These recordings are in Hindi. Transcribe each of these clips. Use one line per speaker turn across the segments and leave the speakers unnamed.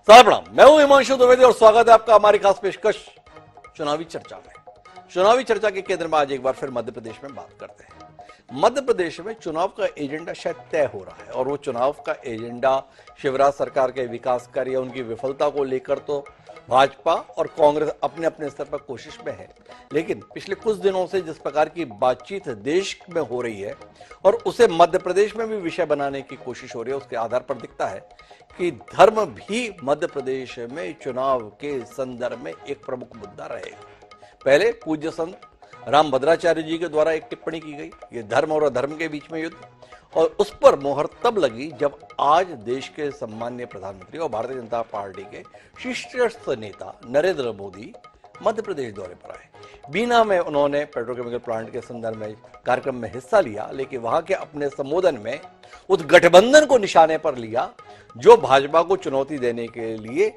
सादर प्रणाम। मैं हूं हिमांशु द्विवेदी और स्वागत है आपका हमारी खास पेशकश चुनावी चर्चा में। चुनावी चर्चा के केंद्र में आज एक बार फिर मध्य प्रदेश में बात करते हैं। मध्य प्रदेश में चुनाव का एजेंडा शायद तय हो रहा है और वो चुनाव का एजेंडा शिवराज सरकार के विकास कार्य या उनकी विफलता को लेकर तो भाजपा और कांग्रेस अपने अपने स्तर पर कोशिश में है, लेकिन पिछले कुछ दिनों से जिस प्रकार की बातचीत देश में हो रही है और उसे मध्य प्रदेश में भी विषय बनाने की कोशिश हो रही है, उसके आधार पर दिखता है कि धर्म भी मध्य प्रदेश में चुनाव के संदर्भ में एक प्रमुख मुद्दा रहेगा। पहले पूज्य संत राम भद्राचार्य जी के द्वारा एक टिप्पणी की गई, ये धर्म और अधर्म के बीच में युद्ध, और उस पर मोहर तब लगी जब आज देश के सम्माननीय प्रधानमंत्री और भारतीय जनता पार्टी के शीर्षस्थ नेता नरेंद्र मोदी मध्य प्रदेश दौरे पर आए। बीना में उन्होंने पेट्रोकेमिकल प्लांट के संदर्भ में कार्यक्रम में हिस्सा लिया, लेकिन वहां के अपने संबोधन में उस गठबंधन को निशाने पर लिया जो भाजपा को चुनौती देने के लिए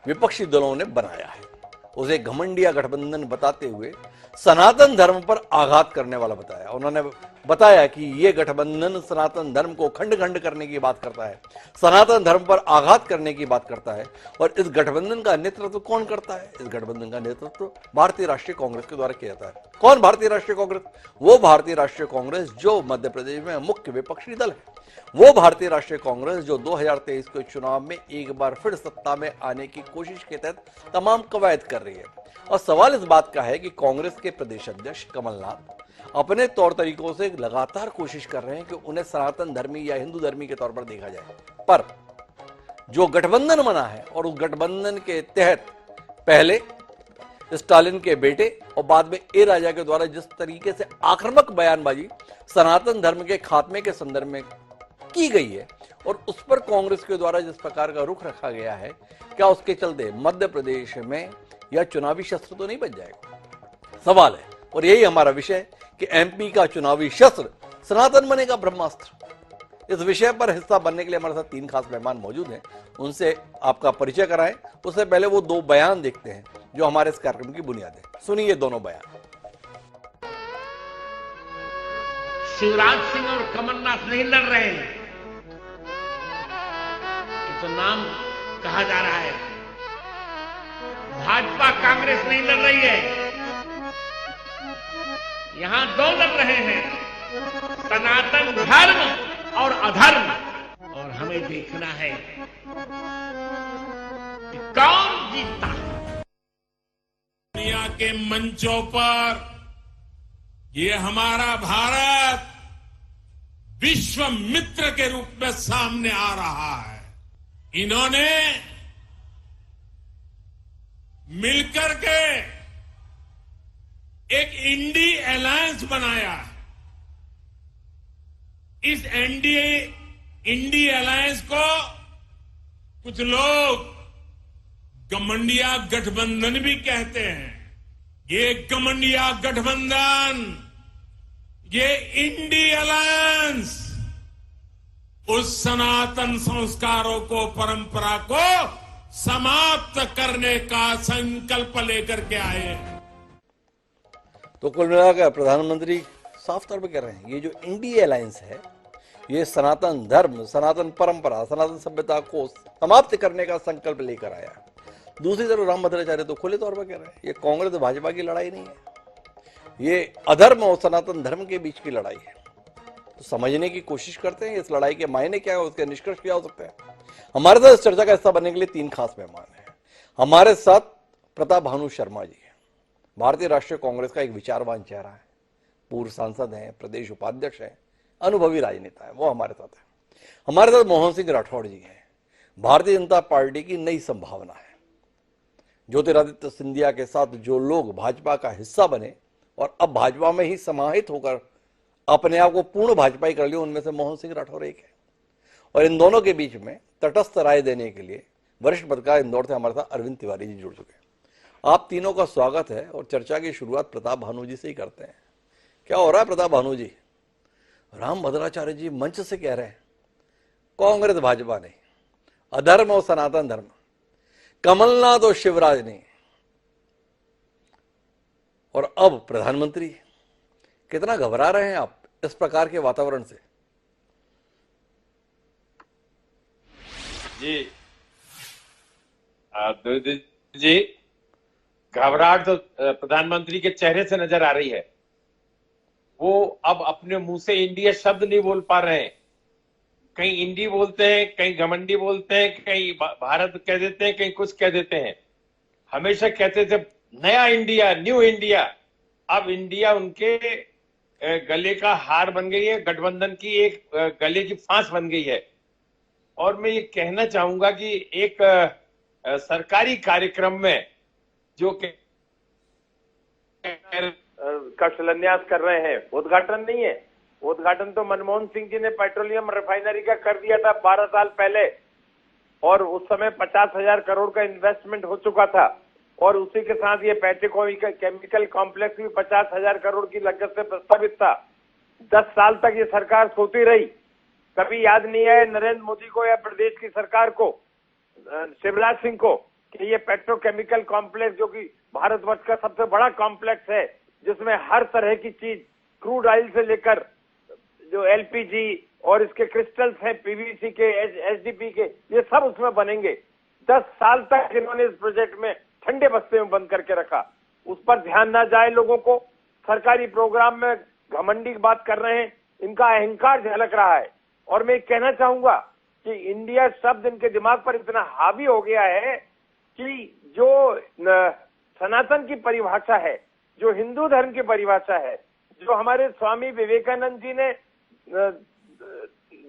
विपक्षी दलों ने बनाया है। उसे घमंडिया गठबंधन बताते हुए सनातन धर्म पर आघात करने वाला बताया। उन्होंने बताया कि यह गठबंधन सनातन धर्म को खंड खंड करने की बात करता है, सनातन धर्म पर आघात करने की बात करता है। और इस गठबंधन का नेतृत्व कौन करता है? इस गठबंधन का नेतृत्व भारतीय राष्ट्रीय कांग्रेस के द्वारा किया जाता है। कौन भारतीय राष्ट्रीय कांग्रेस? वो भारतीय राष्ट्रीय कांग्रेस जो मध्य प्रदेश में मुख्य विपक्षी दल है, वो भारतीय राष्ट्रीय कांग्रेस जो 2023 के चुनाव में एक बार फिर सत्ता में आने की कोशिश के तहत तमाम कवायद कर रही है। और सवाल इस बात का है कि कांग्रेस के प्रदेश अध्यक्ष कमलनाथ अपने तौर तरीकों से लगातार कोशिश कर रहे हैं कि उन्हें सनातन धर्मी या हिंदू धर्मी के तौर पर देखा जाए, पर जो गठबंधन बना है और उस गठबंधन के तहत पहले स्टालिन के बेटे और बाद में ए राजा के द्वारा जिस तरीके से आक्रामक बयानबाजी सनातन धर्म के खात्मे के संदर्भ में की गई है और उस पर कांग्रेस के द्वारा जिस प्रकार का रुख रखा गया है, क्या उसके चलते मध्य प्रदेश में यह चुनावी शस्त्र तो नहीं बन जाएगा? सवाल है, और यही हमारा विषय कि एमपी का चुनावी शस्त्र सनातन बनेगा ब्रह्मास्त्र। इस विषय पर हिस्सा बनने के लिए हमारे साथ तीन खास मेहमान मौजूद हैं, उनसे आपका परिचय कराएं। उससे पहले वो दो बयान देखते हैं जो हमारे इस कार्यक्रम की बुनियाद है। सुनिए दोनों बयान।
शिवराज सिंह और कमलनाथ नहीं लड़ रहे हैं, ये तो नाम कहा जा रहा है। भाजपा कांग्रेस नहीं लड़ रही है, यहां दो लड़ रहे हैं, सनातन धर्म और अधर्म। और हमें देखना है कि कौन जीतता है।
दुनिया के मंचों पर ये हमारा भारत विश्व मित्र के रूप में सामने आ रहा है। इन्होंने मिलकर के एक इंडी अलायंस बनाया। इस इंडी अलायंस को कुछ लोग गठबंधन गठबंधन भी कहते हैं। ये गठबंधन गठबंधन, ये इंडी अलायंस उस सनातन संस्कारों को, परंपरा को समाप्त करने का संकल्प लेकर के आए।
तो कुल मिलाकर प्रधानमंत्री साफ तौर पर कह रहे हैं ये जो इंडिया अलायंस है ये सनातन धर्म, सनातन परंपरा, सनातन सभ्यता को समाप्त करने का संकल्प लेकर आया। दूसरी तरफ राम भद्राचार्य तो खुले तौर पर कह रहे हैं ये कांग्रेस भाजपा की लड़ाई नहीं है, ये अधर्म और सनातन धर्म के बीच की लड़ाई है। तो समझने की कोशिश करते हैं इस लड़ाई के मायने क्या है, उसके निष्कर्ष क्या हो सकते हैं। हमारे साथ इस चर्चा का हिस्सा बनने के लिए तीन खास मेहमान हैं। हमारे साथ प्रताप भानु शर्मा जी हैं, भारतीय राष्ट्रीय कांग्रेस का एक विचारवान चेहरा है, पूर्व सांसद हैं, प्रदेश उपाध्यक्ष हैं, अनुभवी राजनेता है, वो हमारे साथ है। हमारे साथ मोहन सिंह राठौड़ जी हैं, भारतीय जनता पार्टी की नई संभावना है। ज्योतिरादित्य सिंधिया के साथ जो लोग भाजपा का हिस्सा बने और अब भाजपा में ही समाहित होकर अपने आप को पूर्ण भाजपाई कर लिया, उनमें से मोहन सिंह राठौर एक है। और इन दोनों के बीच में तटस्थ राय देने के लिए वरिष्ठ पत्रकार इंदौर से हमारे साथ अरविंद तिवारी जी जुड़ चुके हैं। आप तीनों का स्वागत है और चर्चा की शुरुआत प्रताप भानु जी से ही करते हैं। क्या हो रहा है प्रताप भानु जी? राम भद्राचार्य जी मंच से कह रहे हैं कांग्रेस भाजपा नहीं, अधर्म और सनातन धर्म, कमलनाथ और शिवराज नहीं, और अब प्रधानमंत्री। कितना घबरा रहे हैं आप इस प्रकार के वातावरण से?
जी द्विवेदी जी, घबराहट तो प्रधानमंत्री के चेहरे से नजर आ रही है। वो अब अपने मुंह से इंडिया शब्द नहीं बोल पा रहे हैं। कहीं इंडी बोलते हैं, कहीं घमंडी बोलते हैं, कहीं भारत कह देते हैं, कहीं कुछ कह देते हैं। हमेशा कहते थे नया इंडिया, न्यू इंडिया। अब इंडिया उनके गले का हार बन गई है, गठबंधन की एक गले की फांस बन गई है। और मैं ये कहना चाहूंगा कि एक सरकारी कार्यक्रम में जो का शिलान्यास कर रहे हैं, उद्घाटन नहीं है। उद्घाटन तो मनमोहन सिंह जी ने पेट्रोलियम रिफाइनरी का कर दिया था 12 साल पहले, और उस समय 50,000 करोड़ का इन्वेस्टमेंट हो चुका था। और उसी के साथ ये पेट्रोकेमिकल कॉम्प्लेक्स भी 50,000 करोड़ की लागत से प्रस्तावित था। 10 साल तक ये सरकार सोती रही, कभी याद नहीं आया नरेंद्र मोदी को या प्रदेश की सरकार को, शिवराज सिंह को, कि ये पेट्रोकेमिकल कॉम्प्लेक्स जो कि भारतवर्ष का सबसे बड़ा कॉम्प्लेक्स है, जिसमें हर तरह की चीज क्रूड ऑयल से लेकर जो एलपीजी और इसके क्रिस्टल्स हैं, पीवीसी के, एचडीपी के, ये सब उसमें बनेंगे। 10 साल तक इन्होंने इस प्रोजेक्ट में ठंडे बस्ते में बंद करके रखा। उस पर ध्यान ना जाए लोगों को, सरकारी प्रोग्राम में घमंडी बात कर रहे हैं, इनका अहंकार झलक रहा है। और मैं कहना चाहूंगा कि इंडिया शब्द इनके दिमाग पर इतना हावी हो गया है कि जो सनातन की परिभाषा है, जो हिंदू धर्म की परिभाषा है, जो हमारे स्वामी विवेकानंद जी ने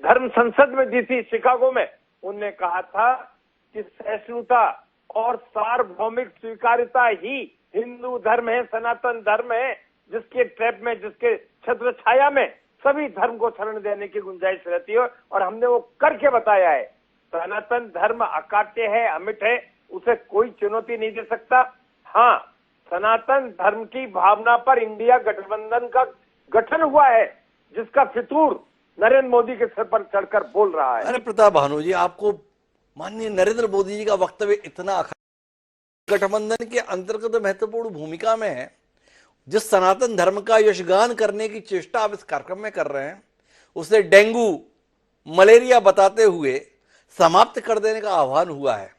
धर्म संसद में दी थी शिकागो में, उनने कहा था कि सहिष्णुता और सार्वभौमिक स्वीकार्यता ही हिंदू धर्म है, सनातन धर्म है, जिसके ट्रैप में, जिसके छत्र छाया में सभी धर्म को शरण देने की गुंजाइश रहती है। और हमने वो करके बताया है। सनातन धर्म अकाट्य है, अमिट है, उसे कोई चुनौती नहीं दे सकता। हाँ, सनातन धर्म की भावना पर इंडिया गठबंधन का गठन हुआ है, जिसका फितूर नरेंद्र मोदी के सिर पर चढ़कर बोल रहा है।
अरे प्रताप भानु जी, आपको माननीय नरेंद्र मोदी जी का वक्तव्य इतना गठबंधन के अंतर्गत महत्वपूर्ण भूमिका में है। जिस सनातन धर्म का यशगान करने की चेष्टा आप इस कार्यक्रम में कर रहे हैं, उसे डेंगू मलेरिया बताते हुए समाप्त कर देने का आह्वान हुआ है,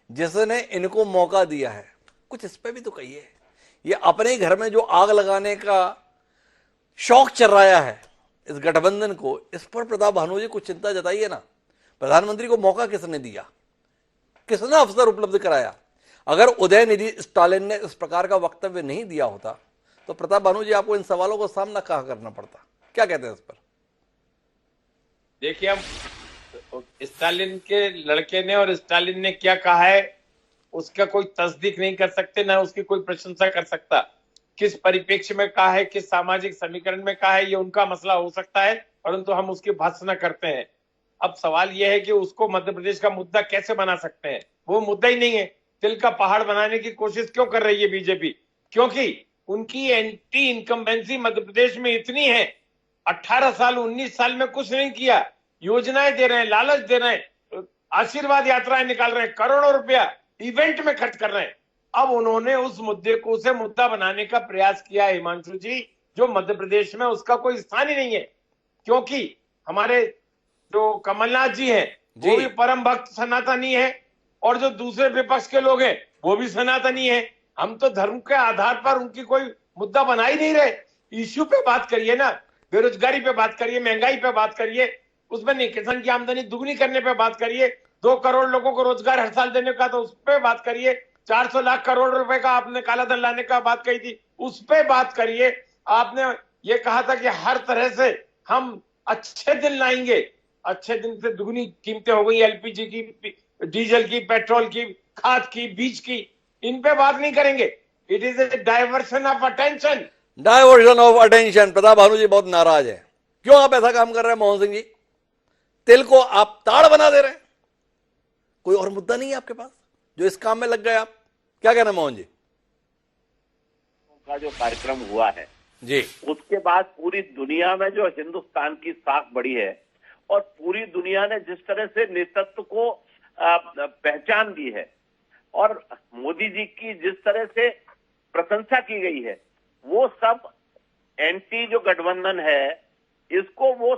जिसने इनको मौका दिया है। कुछ इस पे भी तो कहिए। ये अपने घर में जो आग लगाने का शौक चर्राया है इस गठबंधन को, इस पर प्रताप भानु जी कुछ चिंता जताइए ना। प्रधानमंत्री को मौका किसने दिया, किसने अवसर उपलब्ध कराया? अगर उदयनिधि स्टालिन ने इस प्रकार का वक्तव्य नहीं दिया होता तो प्रताप भानु जी आपको इन सवालों को सामना कहां करना पड़ता? क्या कहते हैं इस पर?
देखिए, हम स्टालिन के लड़के ने और स्टालिन ने क्या कहा है उसका कोई तस्दीक नहीं कर सकते, ना उसकी कोई प्रशंसा कर सकता। किस परिप्रेक्ष्य में कहा है, किस सामाजिक समीकरण में कहा है, ये उनका मसला हो सकता है, परंतु हम उसकी भर्त्सना करते हैं। अब सवाल यह है कि उसको मध्य प्रदेश का मुद्दा कैसे बना सकते हैं? वो मुद्दा ही नहीं है। तिल का पहाड़ बनाने की कोशिश क्यों कर रही है बीजेपी? क्योंकि उनकी एंटी इनकम्बेंसी मध्य प्रदेश में इतनी है। 18 साल 19 साल में कुछ नहीं किया। योजनाएं दे रहे हैं, लालच दे रहे हैं, आशीर्वाद यात्राएं निकाल रहे हैं, करोड़ों रुपया इवेंट में खर्च कर रहे हैं। अब उन्होंने उस मुद्दे को उसे मुद्दा बनाने का प्रयास किया है हिमांशु जी, जो मध्य प्रदेश में उसका कोई स्थान ही नहीं है। क्योंकि हमारे जो कमलनाथ जी हैं वो भी परम भक्त सनातनी है, और जो दूसरे विपक्ष के लोग हैं वो भी सनातनी है। हम तो धर्म के आधार पर उनकी कोई मुद्दा बना ही नहीं रहे। इश्यू पे बात करिए ना, बेरोजगारी पे बात करिए, महंगाई पे बात करिए, उसमें नहीं, किसान की आमदनी दुगनी करने पे बात करिए, 2 करोड़ लोगों को रोजगार हर साल देने का तो उस पर बात करिए, 400 लाख करोड़ रुपए का आपने काला धन लाने का बात कही थी, उस पर बात करिए। आपने ये कहा था कि हर तरह से हम अच्छे दिन लाएंगे। अच्छे दिन से दुगनी कीमतें हो गई, एलपीजी की, डीजल की, पेट्रोल की, खाद की, बीज की। इन पे बात नहीं करेंगे। It is a diversion of attention.
Diversion of attention. Pratap Bhanu ji बहुत नाराज है। क्यों आप ऐसा काम कर रहे हैं मोहन सिंह जी? तिल को आप ताड़ बना दे रहे हैं। कोई और मुद्दा नहीं है आपके पास जो इस काम में लग गए आप? क्या कहना मोहन जी?
का जो कार्यक्रम हुआ है
जी,
उसके बाद पूरी दुनिया में जो हिंदुस्तान की साख बढ़ी है, और पूरी दुनिया ने जिस तरह से नेतृत्व को पहचान दी है, और मोदी जी की जिस तरह से प्रशंसा की गई है, वो सब एंटी जो गठबंधन है इसको वो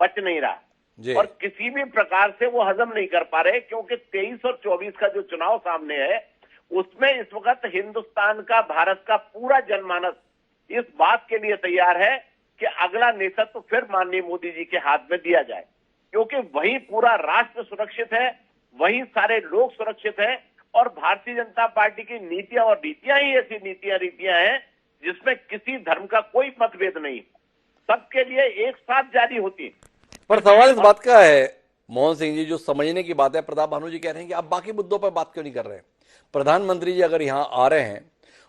पच नहीं रहा।
जी।
और किसी भी प्रकार से वो हजम नहीं कर पा रहे, क्योंकि 23 और 24 का जो चुनाव सामने है उसमें इस वक्त हिंदुस्तान का, भारत का पूरा जनमानस इस बात के लिए तैयार है कि अगला नेतृत्व फिर माननीय मोदी जी के हाथ में दिया जाए, क्योंकि वही पूरा राष्ट्र सुरक्षित है, वही सारे लोग सुरक्षित हैं, और भारतीय जनता पार्टी की नीतियां और रीतियां ही ऐसी रीतियां हैं जिसमें किसी धर्म का कोई मतभेद नहीं, सबके लिए एक साथ जारी होती।
पर सवाल इस बात का है मोहन सिंह जी, जो समझने की बात है, प्रताप भानु जी कह रहे हैं कि आप बाकी मुद्दों पर बात क्यों नहीं कर रहे हैं। प्रधानमंत्री जी अगर यहां आ रहे हैं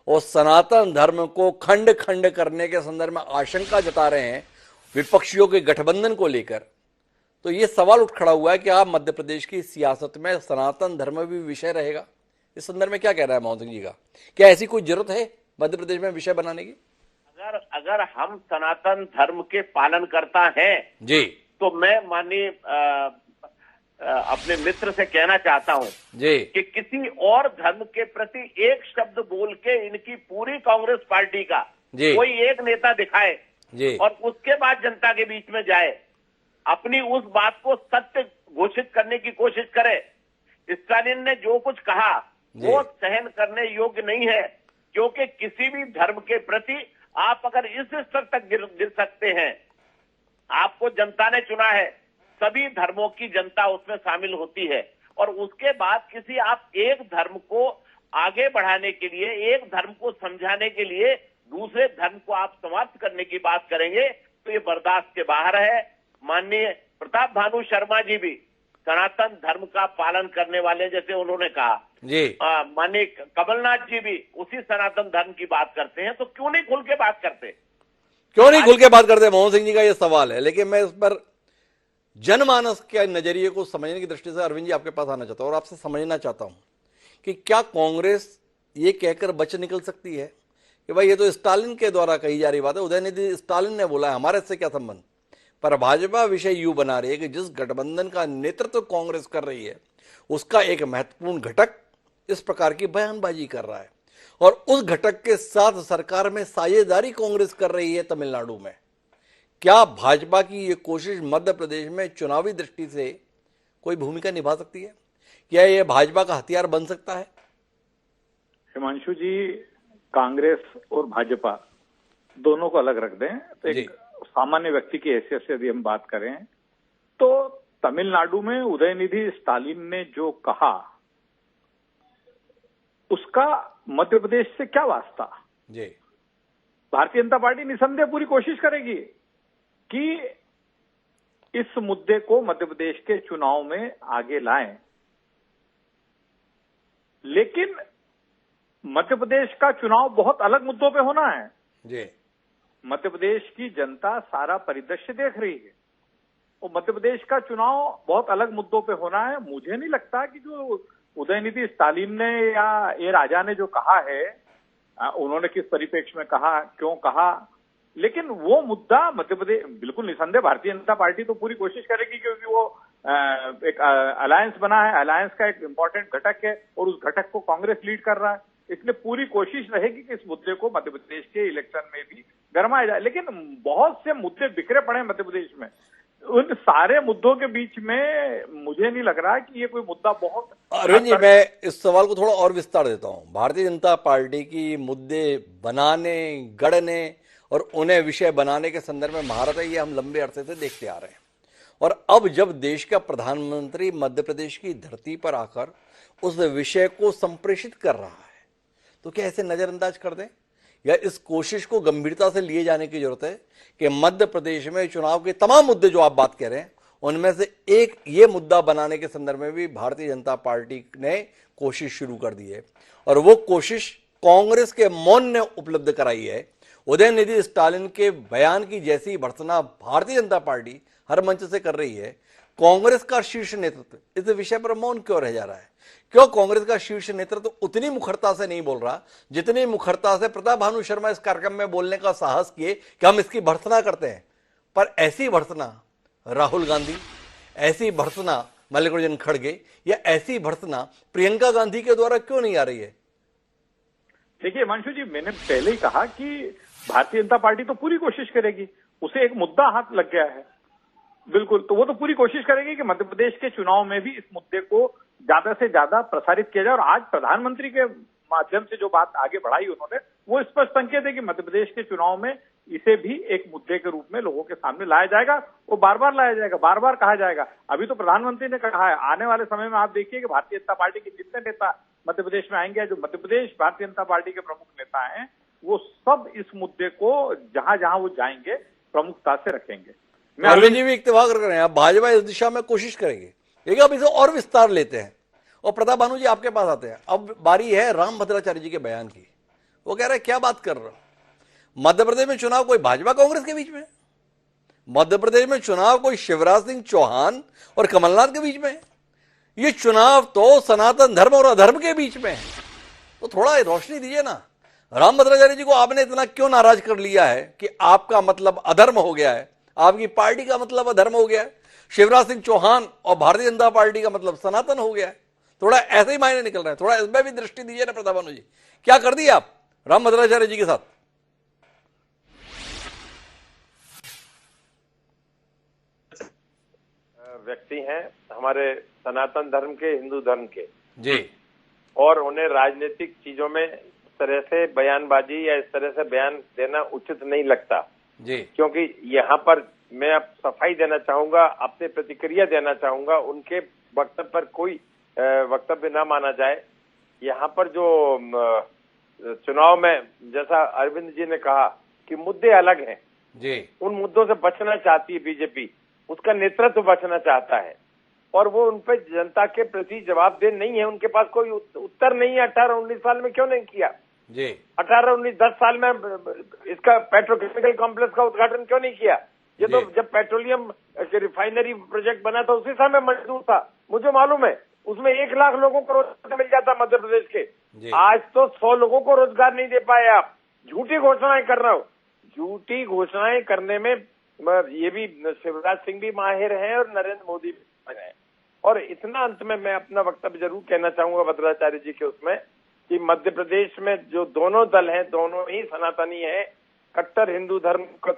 और सनातन धर्म को खंड खंड करने के संदर्भ में आशंका जता रहे हैं विपक्षियों के गठबंधन को लेकर, तो यह सवाल उठ खड़ा हुआ है कि आप मध्य प्रदेश की सियासत में सनातन धर्म भी विषय रहेगा। इस संदर्भ में क्या कह रहा है मोहन सिंह जी का, क्या ऐसी कोई जरूरत है मध्य प्रदेश में विषय बनाने की?
अगर हम सनातन धर्म के पालन करता हैं
जी,
तो मैं माननीय अपने मित्र से कहना चाहता हूं
जी
कि किसी और धर्म के प्रति एक शब्द बोल के इनकी पूरी कांग्रेस पार्टी का
जी।
कोई एक नेता दिखाए
जी।
और उसके बाद जनता के बीच में जाए, अपनी उस बात को सत्य घोषित करने की कोशिश करे। स्टालिन ने जो कुछ कहा वो सहन करने योग्य नहीं है, क्योंकि किसी भी धर्म के प्रति आप अगर इस स्तर तक गिर सकते हैं, आपको जनता ने चुना है, सभी धर्मों की जनता उसमें शामिल होती है, और उसके बाद किसी आप एक धर्म को आगे बढ़ाने के लिए, एक धर्म को समझाने के लिए दूसरे धर्म को आप समाप्त करने की बात करेंगे तो ये बर्दाश्त के बाहर है। माननीय प्रताप भानु शर्मा जी भी सनातन धर्म का पालन करने वाले, जैसे उन्होंने कहा
जी,
माननीय कमलनाथ जी भी उसी सनातन धर्म की बात करते हैं, तो क्यों नहीं खुल के बात करते?
क्यों नहीं खुल के बात करते? मोहन सिंह जी का यह सवाल है, लेकिन मैं इस पर जनमानस के नजरिए को समझने की दृष्टि से अरविंद जी आपके पास आना चाहता हूं और आपसे समझना चाहता हूं कि क्या कांग्रेस ये कहकर बच निकल सकती है कि भाई ये तो स्टालिन के द्वारा कही जा रही बात है, उदयनिधि स्टालिन ने बोला है, हमारे इससे क्या संबंध। पर भाजपा विषय यूं बना रही है कि जिस गठबंधन का नेतृत्व कांग्रेस कर रही है उसका एक महत्वपूर्ण घटक इस प्रकार की बयानबाजी कर रहा है, और उस घटक के साथ सरकार में साझेदारी कांग्रेस कर रही है तमिलनाडु में। क्या भाजपा की ये कोशिश मध्य प्रदेश में चुनावी दृष्टि से कोई भूमिका निभा सकती है? क्या यह भाजपा का हथियार बन सकता है?
हिमांशु जी, कांग्रेस और भाजपा दोनों को अलग रख दें तो एक सामान्य व्यक्ति की हैसियत से यदि हम बात करें तो तमिलनाडु में उदयनिधि स्टालिन ने जो कहा उसका मध्य प्रदेश से क्या वास्ता?
जी,
भारतीय जनता पार्टी निसंदेह पूरी कोशिश करेगी कि इस मुद्दे को मध्य प्रदेश के चुनाव में आगे लाएं, लेकिन मध्य प्रदेश का चुनाव बहुत अलग मुद्दों पे होना है।
जी,
मध्य प्रदेश की जनता सारा परिदृश्य देख रही है और मध्य प्रदेश का चुनाव बहुत अलग मुद्दों पे होना है। मुझे नहीं लगता कि जो उदयनिधि स्टालिन ने या ए राजा ने जो कहा है, उन्होंने किस परिप्रेक्ष्य में कहा, क्यों कहा, लेकिन वो मुद्दा मध्य प्रदेश बिल्कुल निसंदेह भारतीय जनता पार्टी तो पूरी कोशिश करेगी, क्योंकि वो एक अलायंस बना है, अलायंस का एक इंपॉर्टेंट घटक है और उस घटक को कांग्रेस लीड कर रहा है, इसलिए पूरी कोशिश रहेगी कि इस मुद्दे को मध्य प्रदेश के इलेक्शन में भी गरमाया जाए। लेकिन बहुत से मुद्दे बिखरे पड़े हैं मध्य प्रदेश में, उन सारे मुद्दों के बीच में मुझे नहीं लग रहा कि ये कोई मुद्दा बहुत।
अरविंद जी, मैं इस सवाल को थोड़ा और विस्तार देता हूं। भारतीय जनता पार्टी की मुद्दे बनाने, गढ़ने और उन्हें विषय बनाने के संदर्भ में महारत है, ये हम लंबे अरसे से देखते आ रहे हैं, और अब जब देश का प्रधानमंत्री मध्य प्रदेश की धरती पर आकर उस विषय को संप्रेषित कर रहा है, तो क्या ऐसे नजरअंदाज कर दें, या इस कोशिश को गंभीरता से लिए जाने की जरूरत है कि मध्य प्रदेश में चुनाव के तमाम मुद्दे जो आप बात कह रहे हैं उनमें से एक ये मुद्दा बनाने के संदर्भ में भी भारतीय जनता पार्टी ने कोशिश शुरू कर दी है, और वो कोशिश कांग्रेस के मौन ने उपलब्ध कराई है। उदयनिधि स्टालिन के बयान की जैसी भर्त्सना भारतीय जनता पार्टी हर मंच से कर रही है, कांग्रेस का शीर्ष नेतृत्व इस विषय पर मौन क्यों रह जा रहा है? क्यों कांग्रेस का शीर्ष नेतृत्व उतनी मुखरता से नहीं बोल रहा जितनी मुखरता से प्रताप भानु शर्मा इस कार्यक्रम में बोलने का साहस किए कि हम इसकी भर्त्सना करते हैं? पर ऐसी भर्त्सना राहुल गांधी, ऐसी भर्त्सना मल्लिकार्जुन खड़गे या ऐसी भर्त्सना प्रियंका गांधी के द्वारा क्यों नहीं आ रही है?
देखिए हिमांशु जी, मैंने पहले ही कहा कि भारतीय जनता पार्टी तो पूरी कोशिश करेगी, उसे एक मुद्दा हाथ लग गया है, बिल्कुल, तो वो तो पूरी कोशिश करेंगे कि मध्य प्रदेश के चुनाव में भी इस मुद्दे को ज्यादा से ज्यादा प्रसारित किया जाए। और आज प्रधानमंत्री के माध्यम से जो बात आगे बढ़ाई उन्होंने, वो स्पष्ट संकेत है कि मध्य प्रदेश के चुनाव में इसे भी एक मुद्दे के रूप में लोगों के सामने लाया जाएगा। वो बार बार लाया जाएगा, बार बार कहा जाएगा। अभी तो प्रधानमंत्री ने कहा है, आने वाले समय में आप देखिए कि भारतीय जनता पार्टी के जितने नेता मध्य प्रदेश में आएंगे, जो मध्य प्रदेश भारतीय जनता पार्टी के प्रमुख नेता हैं, वो सब इस मुद्दे को जहां जहां वो जाएंगे प्रमुखता से रखेंगे।
अरविंद जी भी इत्तेफाक कर रहे हैं, आप भाजपा इस दिशा में कोशिश करेंगे, लेकिन अब इसे और विस्तार लेते हैं और प्रताप भानु जी आपके पास आते हैं। अब बारी है राम भद्राचार्य जी के बयान की। वो कह रहे हैं, क्या बात कर रहे हो, मध्य प्रदेश में चुनाव कोई भाजपा कांग्रेस के बीच में, मध्य प्रदेश में चुनाव कोई शिवराज सिंह चौहान और कमलनाथ के बीच में, ये चुनाव तो सनातन धर्म और अधर्म के बीच में है। तो थोड़ा रोशनी दीजिए ना, राम भद्राचार्य जी को आपने इतना क्यों नाराज कर लिया है कि आपका मतलब अधर्म हो गया है, आपकी पार्टी का मतलब अधर्म हो गया है, शिवराज सिंह चौहान और भारतीय जनता पार्टी का मतलब सनातन हो गया है। थोड़ा ऐसे ही मायने निकल रहे हैं, थोड़ा इसमें भी दृष्टि दीजिए ना प्रताप भानु जी, क्या कर दिया आप राम भद्राचार्य जी के साथ?
व्यक्ति हैं हमारे सनातन धर्म के, हिंदू धर्म के
जी,
और उन्हें राजनीतिक चीजों में इस तरह से बयानबाजी या इस तरह से बयान देना उचित नहीं लगता
जी,
क्योंकि यहाँ पर मैं अब सफाई देना चाहूंगा, अपने प्रतिक्रिया देना चाहूंगा। उनके वक्तव्य पर कोई वक्तव्य ना माना जाए। यहाँ पर जो चुनाव में, जैसा अरविंद जी ने कहा कि मुद्दे अलग हैं
जी,
उन मुद्दों से बचना चाहती है बीजेपी, उसका नेतृत्व बचना चाहता है और वो उन पर जनता के प्रति जवाबदेह नहीं है। उनके पास कोई उत्तर नहीं है। 18-19 साल में क्यों नहीं किया
जी,
18-19 10 साल में इसका पेट्रोकेमिकल कॉम्प्लेक्स का उद्घाटन क्यों नहीं किया? ये तो जब पेट्रोलियम रिफाइनरी प्रोजेक्ट बना था उसी समय मंजूर था, मुझे मालूम है। उसमें 1 लाख लोगों को रोजगार मिल जाता मध्य प्रदेश के। आज तो 100 लोगों को रोजगार नहीं दे पाए आप। झूठी घोषणाएं कर रहे हो। झूठी घोषणाएं करने में ये भी शिवराज सिंह भी माहिर हैं और नरेंद्र मोदी भी माहिर हैं। और इतना अंत में मैं अपना वक्तव्य जरूर कहना चाहूंगा भद्राचार्य जी के उसमें कि मध्य प्रदेश में जो दोनों दल हैं, दोनों ही सनातनी हैं, कट्टर हिंदू धर्म का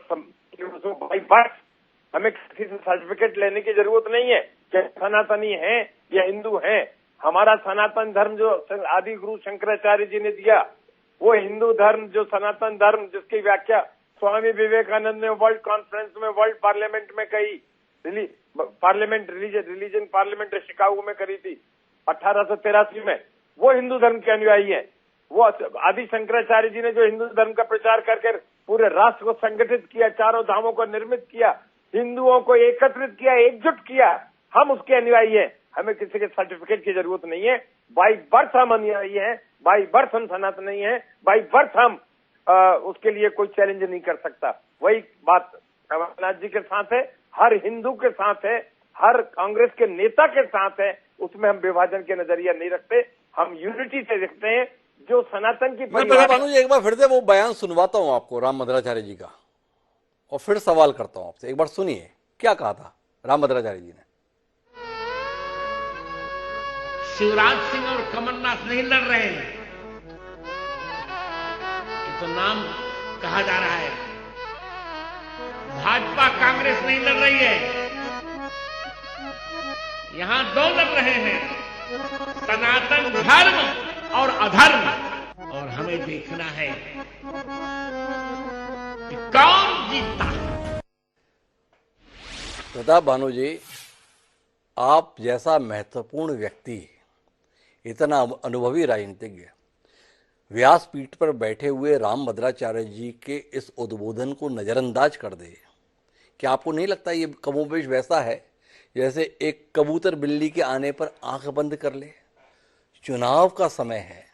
हमें किसी से सर्टिफिकेट लेने की जरूरत नहीं है कि सनातनी हैं या हिंदू हैं। हमारा सनातन धर्म जो आदि गुरु शंकराचार्य जी ने दिया, वो हिंदू धर्म जो सनातन धर्म जिसकी व्याख्या स्वामी विवेकानंद ने वर्ल्ड कॉन्फ्रेंस में, वर्ल्ड पार्लियामेंट में कही, रिलीजन पार्लियामेंट शिकागो में करी थी 1883 में, वो हिंदू धर्म के अनुयायी हैं। वो आदि शंकराचार्य जी ने जो हिंदू धर्म का प्रचार करके पूरे राष्ट्र को संगठित किया, चारों धामों को निर्मित किया, हिंदुओं को एकत्रित किया, एकजुट किया, हम उसके अनुयायी हैं। हमें किसी के सर्टिफिकेट की जरूरत नहीं है। बाई बर्थ हम अनुयायी हैं, बाई बर्थ हम सनातनी हैं, बाई बर्थ हम उसके लिए कोई चैलेंज नहीं कर सकता। वही बात कमलनाथ जी के साथ है, हर हिंदू के साथ है, हर कांग्रेस के नेता के साथ है। उसमें हम विभाजन के नजरिया नहीं रखते, हम यूनिटी से देखते हैं। जो सनातन की
भानु जी एक बार फिर से वो बयान सुनवाता हूं आपको राम भद्राचार्य जी का, और फिर सवाल करता हूं आपसे। एक बार सुनिए क्या कहा था राम भद्राचार्य जी ने।
शिवराज सिंह और कमलनाथ नहीं लड़ रहे हैं, ये तो नाम कहा जा रहा है। भाजपा कांग्रेस नहीं लड़ रही है, यहां 2 लड़ रहे हैं, सनातन धर्म और अधर्म। और हमें देखना है कि कौन जीतता है।
प्रताप भानु जी, आप जैसा महत्वपूर्ण व्यक्ति, इतना अनुभवी राजनीतिज्ञ, व्यासपीठ पर बैठे हुए राम भद्राचार्य जी के इस उद्बोधन को नजरअंदाज कर दे, क्या आपको नहीं लगता ये कमोबेश वैसा है जैसे एक कबूतर बिल्ली के आने पर आंख बंद कर ले? चुनाव का समय है,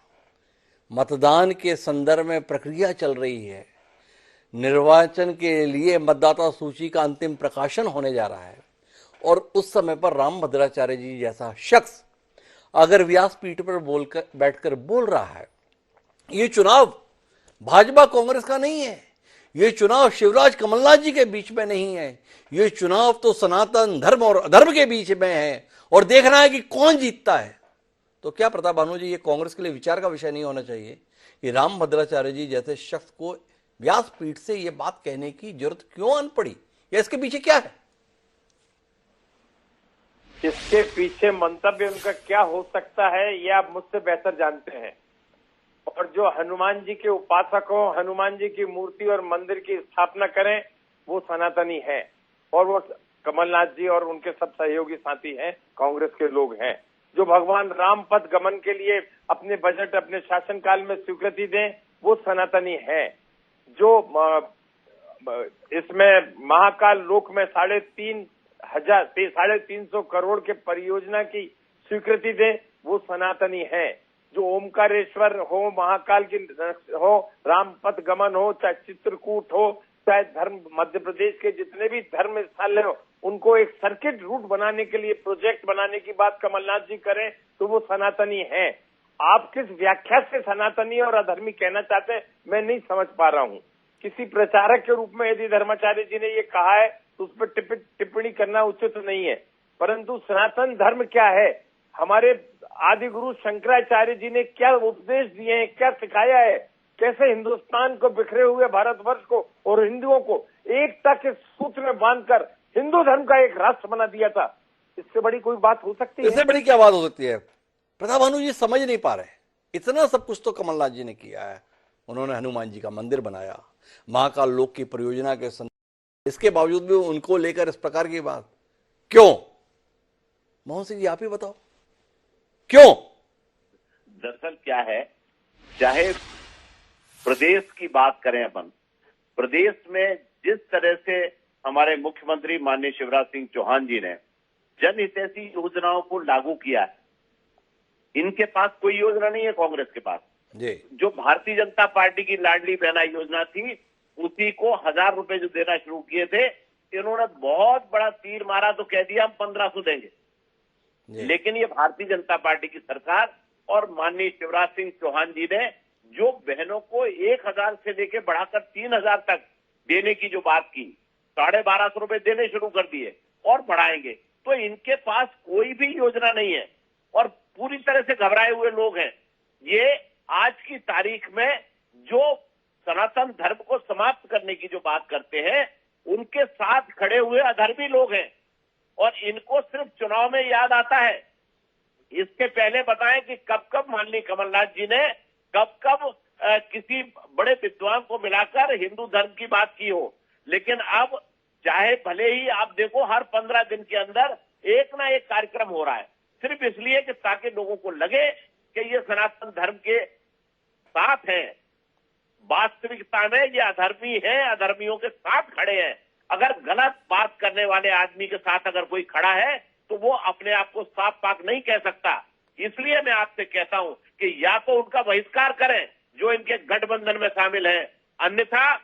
मतदान के संदर्भ में प्रक्रिया चल रही है, निर्वाचन के लिए मतदाता सूची का अंतिम प्रकाशन होने जा रहा है, और उस समय पर राम भद्राचार्य जी जैसा शख्स अगर व्यासपीठ पर बैठकर बोल रहा है, ये चुनाव भाजपा कांग्रेस का नहीं है, ये चुनाव शिवराज कमलनाथ जी के बीच में नहीं है, ये चुनाव तो सनातन धर्म और अधर्म के बीच में है, और देखना है कि कौन जीतता है। तो क्या प्रताप भानु जी, ये कांग्रेस के लिए विचार का विषय नहीं होना चाहिए कि राम भद्राचार्य जी जैसे शख्स को व्यासपीठ से ये बात कहने की जरूरत क्यों आन पड़ी, या इसके पीछे क्या है?
इसके पीछे मंतव्य उनका क्या हो सकता है ये आप मुझसे बेहतर जानते हैं। और जो हनुमान जी के उपासक हो, हनुमान जी की मूर्ति और मंदिर की स्थापना करें, वो सनातनी है। और वो कमलनाथ जी और उनके सब सहयोगी साथी हैं, कांग्रेस के लोग हैं। जो भगवान राम पथ गमन के लिए अपने बजट अपने शासनकाल में स्वीकृति दें, वो सनातनी है। जो इसमें महाकाल लोक में 350 करोड़ के परियोजना की स्वीकृति दे, वो सनातनी है। जो ओमकारेश्वर हो, महाकाल की हो, रामपथ गमन हो, चाहे चित्रकूट हो, चाहे धर्म मध्य प्रदेश के जितने भी धर्म स्थल हो, उनको एक सर्किट रूट बनाने के लिए प्रोजेक्ट बनाने की बात कमलनाथ जी करें, तो वो सनातनी है। आप किस व्याख्या से सनातनी और अधर्मी कहना चाहते हैं, मैं नहीं समझ पा रहा हूँ। किसी प्रचारक के रूप में यदि धर्माचार्य जी ने ये कहा है तो उस पर टिप्पणी करना उचित नहीं है। परंतु सनातन धर्म क्या है, हमारे आदि गुरु शंकराचार्य जी ने क्या उपदेश दिए हैं, क्या सिखाया है, कैसे हिंदुस्तान को, बिखरे हुए भारतवर्ष को और हिंदुओं को एकता के सूत्र में बांधकर हिंदू धर्म का एक राष्ट्र बना दिया था। इससे बड़ी कोई बात हो सकती है?
इससे बड़ी क्या बात हो सकती है? प्रताप भानु जी समझ नहीं पा रहे। इतना सब कुछ तो कमलनाथ जी ने किया है। उन्होंने हनुमान जी का मंदिर बनाया, महाकाल लोक की परियोजना के इसके बावजूद भी उनको लेकर इस प्रकार की बात क्यों? मोहन सिंह जी आप ही बताओ क्यों?
दरअसल क्या है, चाहे प्रदेश की बात करें अपन, प्रदेश में जिस तरह से हमारे मुख्यमंत्री माननीय शिवराज सिंह चौहान जी ने जनहितैषी योजनाओं को लागू किया है, इनके पास कोई योजना नहीं है कांग्रेस के पास
जी। जो
भारतीय जनता पार्टी की लाडली बहना योजना थी, उसी को 1000 रुपए जो देना शुरू किए थे, इन्होंने बहुत बड़ा तीर मारा तो कह दिया हम 1500 देंगे। लेकिन ये भारतीय जनता पार्टी की सरकार और माननीय शिवराज सिंह चौहान जी ने जो बहनों को 1000 से लेकर बढ़ाकर 3000 तक देने की जो बात की, 1250 रुपए देने शुरू कर दिए और बढ़ाएंगे। तो इनके पास कोई भी योजना नहीं है और पूरी तरह से घबराए हुए लोग हैं। ये आज की तारीख में जो सनातन धर्म को समाप्त करने की जो बात करते हैं, उनके साथ खड़े हुए अधर्मी लोग हैं और इनको सिर्फ चुनाव में याद आता है। इसके पहले बताएं कि कब माननीय कमलनाथ जी ने कब किसी बड़े विद्वान को मिलाकर हिंदू धर्म की बात की हो। लेकिन अब चाहे भले ही आप देखो हर 15 दिन के अंदर एक ना एक कार्यक्रम हो रहा है, सिर्फ इसलिए कि ताकि लोगों को लगे कि ये सनातन धर्म के साथ हैं। वास्तविकता में ये अधर्मी हैं, अधर्मियों के साथ खड़े हैं। अगर गलत बात करने वाले आदमी के साथ अगर कोई खड़ा है तो वो अपने आप को साफ पाक नहीं कह सकता। इसलिए मैं आपसे कहता हूं कि या तो उनका बहिष्कार करें जो इनके गठबंधन में शामिल हैं, अन्यथा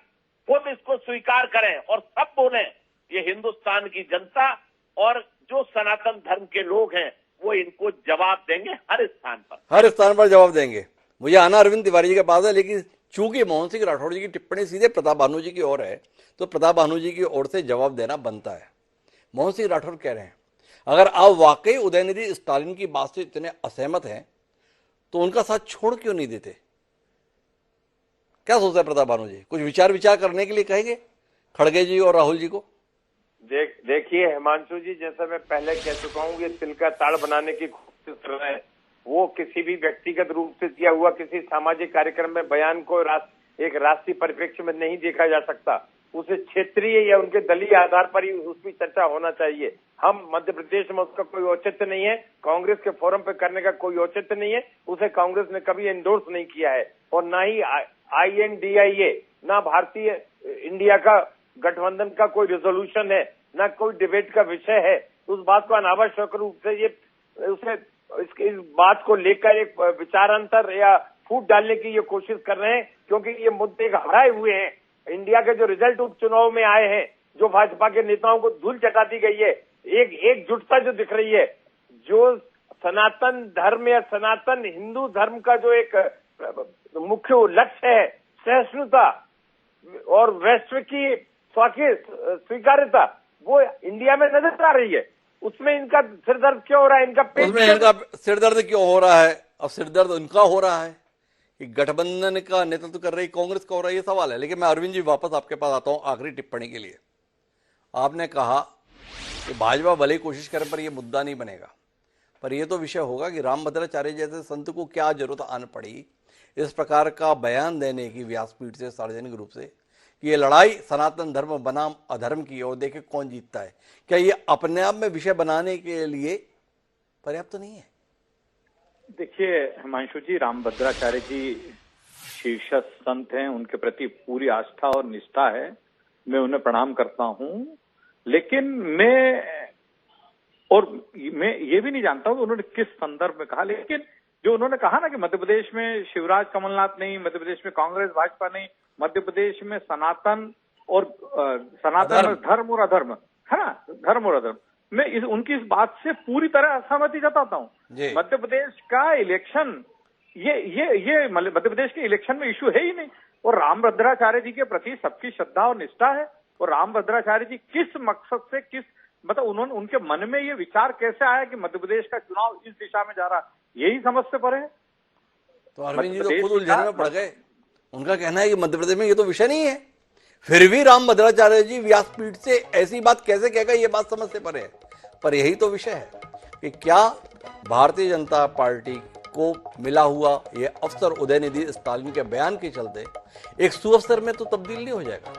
खुद इसको स्वीकार करें और सब बोलें ये हिंदुस्तान की जनता और जो सनातन धर्म के लोग हैं वो इनको जवाब देंगे, हर स्थान पर
जवाब देंगे। मुझे आना अरविंद तिवारी जी के पास है, लेकिन चूंकि मोहन सिंह राठौड़ जी की टिप्पणी सीधे प्रताप भानु जी की ओर है, तो प्रताप भानु जी की ओर से जवाब देना बनता है। मोहन सिंह राठौड़ कह रहे हैं अगर आप वाकई उदयनिधि स्टालिन की बात से इतने असहमत हैं तो उनका साथ छोड़ क्यों नहीं देते? क्या सोचते हैं प्रताप भानु जी? कुछ विचार करने के लिए कहेंगे खड़गे जी और राहुल जी को?
देखिए हिमांशु जी, जैसा मैं पहले कह चुका हूँ, ये तिल का ताड़ बनाने की कोशिश कर रहे हैं। वो किसी भी व्यक्तिगत रूप से किया हुआ किसी सामाजिक कार्यक्रम में बयान को एक राष्ट्रीय परिप्रेक्ष्य में नहीं देखा जा सकता। उसे क्षेत्रीय या उनके दलीय आधार पर ही उसकी चर्चा होना चाहिए। हम मध्य प्रदेश में उसका कोई औचित्य नहीं है, कांग्रेस के फोरम पे करने का कोई औचित्य नहीं है। उसे कांग्रेस ने कभी एंडोर्स नहीं किया है और ना ही INDIA, ना भारतीय इंडिया का गठबंधन का कोई रेजोल्यूशन है, ना कोई डिबेट का विषय है। उस बात को अनावश्यक रूप से इस बात को लेकर एक विचारांतर या फूट डालने की ये कोशिश कर रहे हैं, क्योंकि ये मुद्दे हराए हुए हैं। इंडिया के जो रिजल्ट उपचुनाव में आए हैं, जो भाजपा के नेताओं को धूल चटा दी गई है, एकजुटता जो दिख रही है, जो सनातन धर्म या सनातन हिंदू धर्म का जो एक मुख्य लक्ष्य है, सहिष्णुता और वैश्विक की स्वीकार्यता, वो इंडिया में नजर आ रही है। उसमें इनका सिरदर्द क्यों हो रहा है? इनका
सिरदर्द क्यों हो रहा है? अब सिरदर्द उनका हो रहा है कि गठबंधन का नेतृत्व कर रही कांग्रेस का हो रहा है, ये सवाल है। लेकिन मैं अरविंद जी वापस आपके पास आता हूं आखिरी टिप्पणी के लिए। आपने कहा कि भाजपा भले ही कोशिश करे पर यह मुद्दा नहीं बनेगा, पर यह तो विषय होगा कि रामभद्राचार्य जैसे संत को क्या जरूरत आन पड़ी इस प्रकार का बयान देने की व्यासपीठ से सार्वजनिक रूप से कि ये लड़ाई सनातन धर्म बनाम अधर्म की और देखे कौन जीतता है। क्या ये अपने आप में विषय बनाने के लिए पर्याप्त तो नहीं है?
देखिए हिमांशु जी, रामभद्राचार्य जी शीर्ष संत हैं, उनके प्रति पूरी आस्था और निष्ठा है, मैं उन्हें प्रणाम करता हूं। लेकिन मैं ये भी नहीं जानता हूं कि उन्होंने किस संदर्भ में कहा, लेकिन जो उन्होंने कहा ना कि मध्य प्रदेश में शिवराज कमलनाथ नहीं, मध्य प्रदेश में कांग्रेस भाजपा नहीं, मध्य प्रदेश में सनातन और सनातन में धर्म और अधर्म है ना, धर्म और अधर्म, मैं उनकी इस बात से पूरी तरह असहमति जताता हूं। मध्य प्रदेश का इलेक्शन ये मध्य प्रदेश के इलेक्शन में इशू है ही नहीं। और रामभद्राचार्य जी के प्रति सबकी श्रद्धा और निष्ठा है। और रामभद्राचार्य जी किस मकसद से, किस मतलब उनके मन में ये विचार कैसे आया कि मध्य प्रदेश का चुनाव इस दिशा में जा रहा, यही समझ से परे है।
तो अरविंद जी तो खुद उलझन में पड़ गए। उनका कहना है कि मध्य प्रदेश में ये तो विषय नहीं है, फिर भी रामभद्राचार्य जी व्यासपीठ से ऐसी बात कैसे कहेगा, ये बात समझ से परे है। पर यही तो विषय है कि क्या भारतीय जनता पार्टी को मिला हुआ ये अवसर उदयनिधि स्टालिन के बयान के चलते एक सुअवसर में तो तब्दील नहीं हो जाएगा?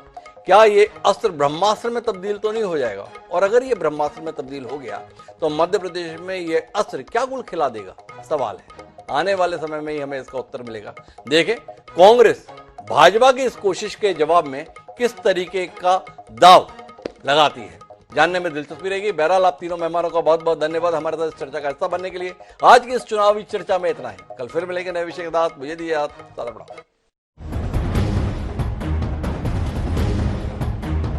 क्या ये अस्त्र ब्रह्मास्त्र में तब्दील तो नहीं हो जाएगा? और अगर ये ब्रह्मास्त्र में तब्दील हो गया तो मध्य प्रदेश में ये अस्त्र क्या गुल खिला देगा, सवाल है। आने वाले समय में ही हमें इसका उत्तर मिलेगा। देखें कांग्रेस भाजपा की इस कोशिश के जवाब में किस तरीके का दाव लगाती है, जानने में दिलचस्पी रहेगी। बहरहाल आप तीनों मेहमानों का बहुत बहुत धन्यवाद हमारे साथ इस चर्चा का हिस्सा बनने के लिए। आज की इस चुनावी चर्चा में इतना ही, कल फिर मिलेंगे नए विषय के साथ। मुझे दिए साथ बड़ा।